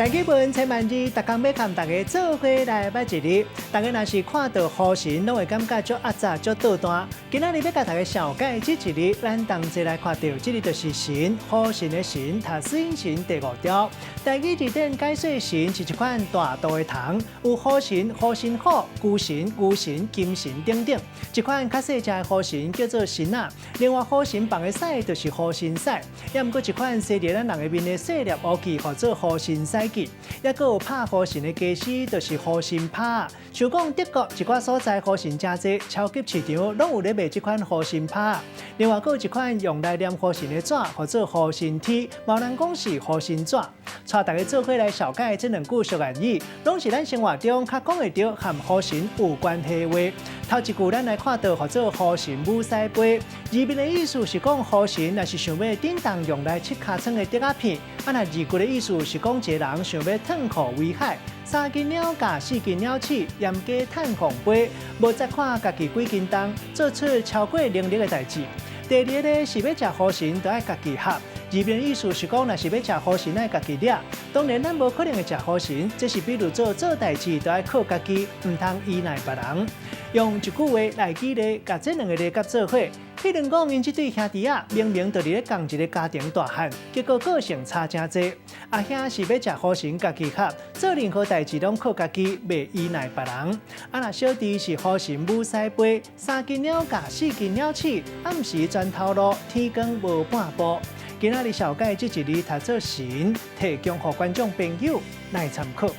大基本千万字，逐工要跟大家做伙来捌一日。大家若是看到雨神，拢会感觉足压榨、足倒弹。今仔日要甲大家小解这一日，咱同齐来看到，这日就是神，雨神的神，塔斯因神第5条。大基字典解说神是一款大道的糖，有雨神、雨神虎、牛神、牛神、金神等等。一款较细只的雨神叫做神啊。另外，雨神放的屎就是雨神屎，也毋过一款细伫咱人的面的细粒乌器，或者雨神屎器。也佫有拍雨神的家私，就是雨神拍。像讲德国一寡所在雨神真济，超级市场拢有咧卖这款雨神拍。另外，佫有一款用来念雨神的纸，或者雨神贴，有人讲是雨神纸。带大家做伙来小解这两句俗谚语，拢是咱生活中较讲会到和雨神有关系的话。头一句咱来看到，或者雨神母狮杯，字面的意思是讲雨神若是想要典当用来切尻川的竹仔片，那字句的意思是讲一个人想要腾酷威海，三斤鸟甲四斤鸟鼠，严加趁狂杯，无再看家己几斤重，做出超过能力的代志。第二个呢是要食雨神，就要家己合。字面意思是讲，若是要食雨神，爱家己掠。当然，咱无可能会食雨神，这是比如做代志，就要靠家己，唔通依赖别人。用一句话来举例，甲这两个例甲做伙。譬如讲，因这对兄弟啊，明明就是咧共一个家庭大汉，结果个性差真多。阿兄是要食雨神，家己合，做任何代志拢靠家己，袂依赖别人。若小弟是雨神母狮杯，三斤鸟甲四斤鸟鼠，暗时全头路，天光无半步。今仔日小解这一日读做神，提供给观众朋友来参考。